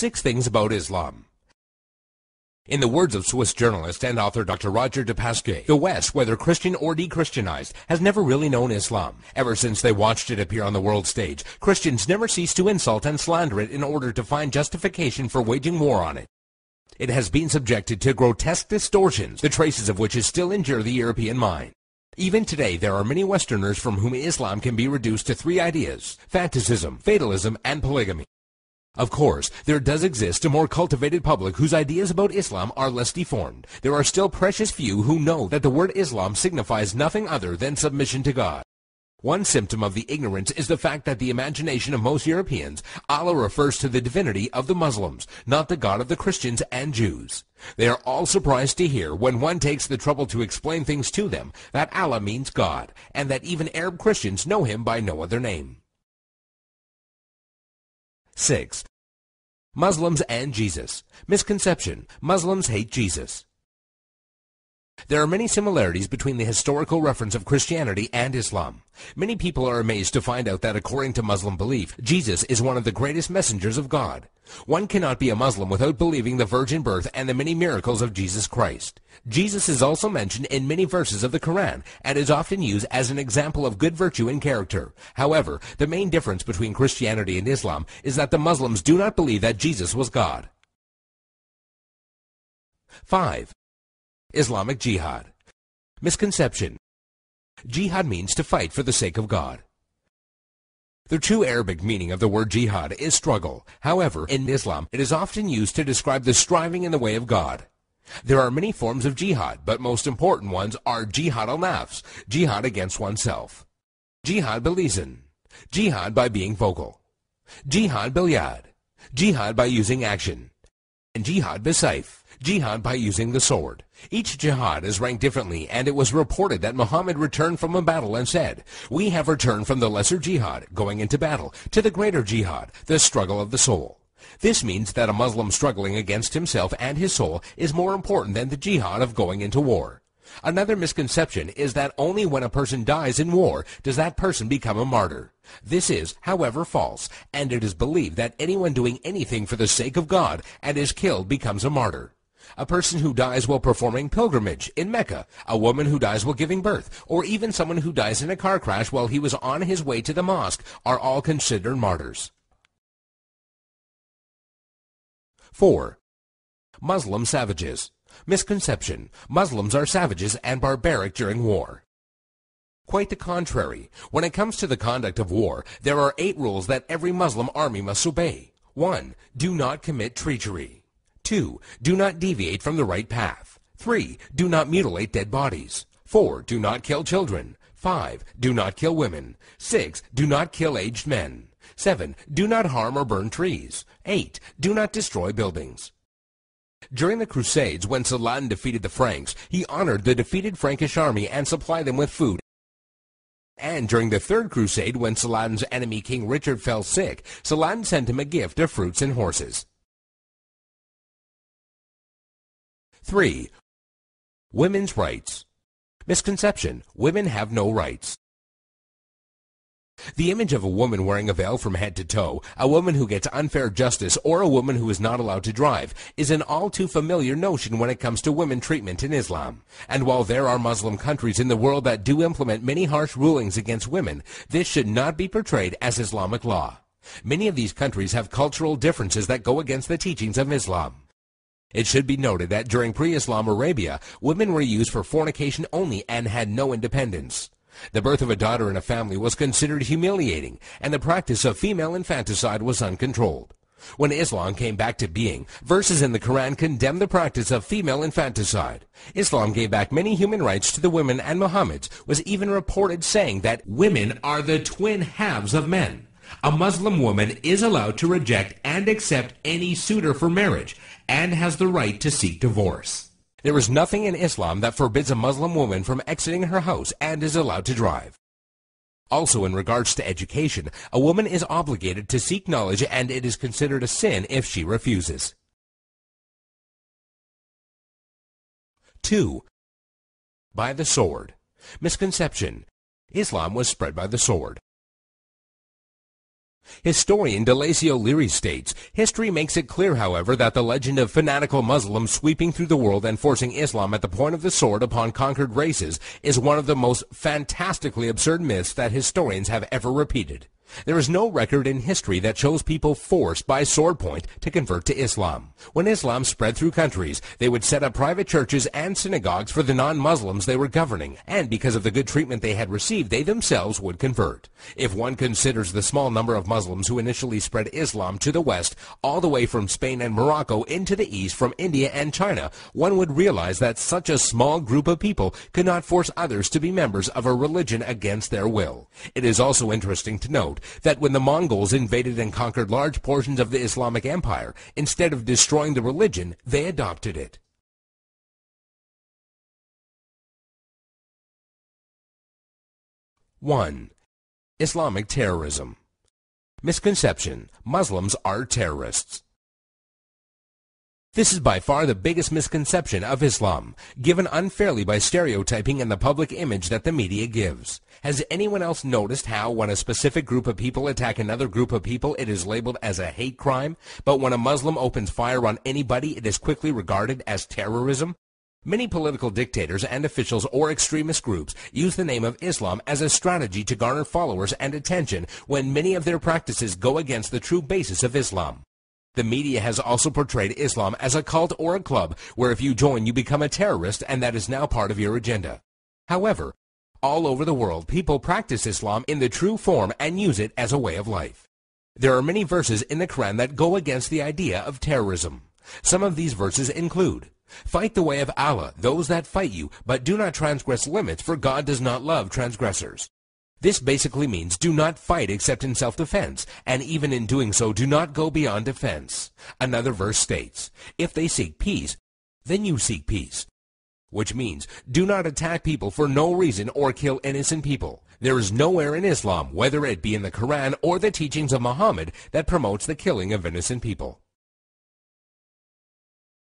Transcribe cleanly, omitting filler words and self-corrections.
6 things about Islam. In the words of Swiss journalist and author Dr. Roger de Pasquier, the West, whether Christian or de-Christianized, has never really known Islam. Ever since they watched it appear on the world stage, Christians never ceased to insult and slander it in order to find justification for waging war on it. It has been subjected to grotesque distortions, the traces of which still injure the European mind. Even today, there are many Westerners from whom Islam can be reduced to 3 ideas: fanaticism, fatalism, and polygamy. Of course, there does exist a more cultivated public whose ideas about Islam are less deformed. There are still precious few who know that the word Islam signifies nothing other than submission to God. One symptom of the ignorance is the fact that the imagination of most Europeans, Allah refers to the divinity of the Muslims, not the God of the Christians and Jews. They are all surprised to hear, when one takes the trouble to explain things to them, that Allah means God, and that even Arab Christians know him by no other name. 6. Muslims and Jesus. Misconception. Muslims hate Jesus. There are many similarities between the historical reference of Christianity and Islam. Many people are amazed to find out that according to Muslim belief, Jesus is one of the greatest messengers of God. One cannot be a Muslim without believing the virgin birth and the many miracles of Jesus Christ. Jesus is also mentioned in many verses of the Quran and is often used as an example of good virtue and character. However, the main difference between Christianity and Islam is that the Muslims do not believe that Jesus was God. 5. Islamic Jihad. Misconception. Jihad means to fight for the sake of God. The true Arabic meaning of the word jihad is struggle. However, in Islam, it is often used to describe the striving in the way of God. There are many forms of jihad, but most important ones are jihad al-nafs, jihad against oneself, jihad bil-lisan, jihad by being vocal, jihad bil-yad, jihad by using action, and jihad bis-sayf, jihad by using the sword. Each jihad is ranked differently, and it was reported that Muhammad returned from a battle and said, "We have returned from the lesser jihad, going into battle, to the greater jihad, the struggle of the soul." This means that a Muslim struggling against himself and his soul is more important than the jihad of going into war. Another misconception is that only when a person dies in war does that person become a martyr. This is, however, false, and it is believed that anyone doing anything for the sake of God and is killed becomes a martyr. A person who dies while performing pilgrimage in Mecca, a woman who dies while giving birth, or even someone who dies in a car crash while he was on his way to the mosque are all considered martyrs. 4. Muslim savages. Misconception. Muslims are savages and barbaric during war. Quite the contrary. When it comes to the conduct of war, there are 8 rules that every Muslim army must obey. 1. Do not commit treachery. 2. Do not deviate from the right path. 3. Do not mutilate dead bodies. 4. Do not kill children. 5. Do not kill women. 6. Do not kill aged men. 7. Do not harm or burn trees. 8. Do not destroy buildings. During the Crusades, when Saladin defeated the Franks, he honored the defeated Frankish army and supplied them with food. And during the Third Crusade, when Saladin's enemy King Richard fell sick, Saladin sent him a gift of fruits and horses. 3. Women's rights. Misconception. Women have no rights. The image of a woman wearing a veil from head to toe, a woman who gets unfair justice, or a woman who is not allowed to drive, is an all too familiar notion when it comes to women treatment in Islam. And while there are Muslim countries in the world that do implement many harsh rulings against women, this should not be portrayed as Islamic law. Many of these countries have cultural differences that go against the teachings of Islam. It should be noted that during pre-Islam Arabia, women were used for fornication only and had no independence. The birth of a daughter in a family was considered humiliating, and the practice of female infanticide was uncontrolled. When Islam came back to being, verses in the Quran condemned the practice of female infanticide. Islam gave back many human rights to the women, and Muhammad was even reported saying that women are the twin halves of men. A Muslim woman is allowed to reject and accept any suitor for marriage, and has the right to seek divorce. There is nothing in Islam that forbids a Muslim woman from exiting her house and is allowed to drive. Also, in regards to education, a woman is obligated to seek knowledge, and it is considered a sin if she refuses. 2. By the sword. Misconception. Islam was spread by the sword. Historian Delasio Leary states, history makes it clear, however, that the legend of fanatical Muslims sweeping through the world and forcing Islam at the point of the sword upon conquered races is one of the most fantastically absurd myths that historians have ever repeated. There is no record in history that shows people forced by sword point to convert to Islam. When Islam spread through countries, they would set up private churches and synagogues for the non-Muslims they were governing, and because of the good treatment they had received, they themselves would convert. If one considers the small number of Muslims who initially spread Islam to the west, all the way from Spain and Morocco into the east from India and China, one would realize that such a small group of people could not force others to be members of a religion against their will. It is also interesting to note that when the Mongols invaded and conquered large portions of the Islamic Empire, instead of destroying the religion, they adopted it. One, Islamic terrorism. Misconception: Muslims are terrorists. This is by far the biggest misconception of Islam, given unfairly by stereotyping and the public image that the media gives. Has anyone else noticed how when a specific group of people attack another group of people, it is labeled as a hate crime, but when a Muslim opens fire on anybody, it is quickly regarded as terrorism? Many political dictators and officials or extremist groups use the name of Islam as a strategy to garner followers and attention when many of their practices go against the true basis of Islam. The media has also portrayed Islam as a cult or a club where if you join you become a terrorist, and that is now part of your agenda. However, all over the world people practice Islam in the true form and use it as a way of life. There are many verses in the Quran that go against the idea of terrorism. Some of these verses include, "Fight the way of Allah, those that fight you, but do not transgress limits, for God does not love transgressors." This basically means do not fight except in self-defense, and even in doing so, do not go beyond defense. Another verse states, "If they seek peace, then you seek peace," which means do not attack people for no reason or kill innocent people. There is nowhere in Islam, whether it be in the Quran or the teachings of Muhammad, that promotes the killing of innocent people.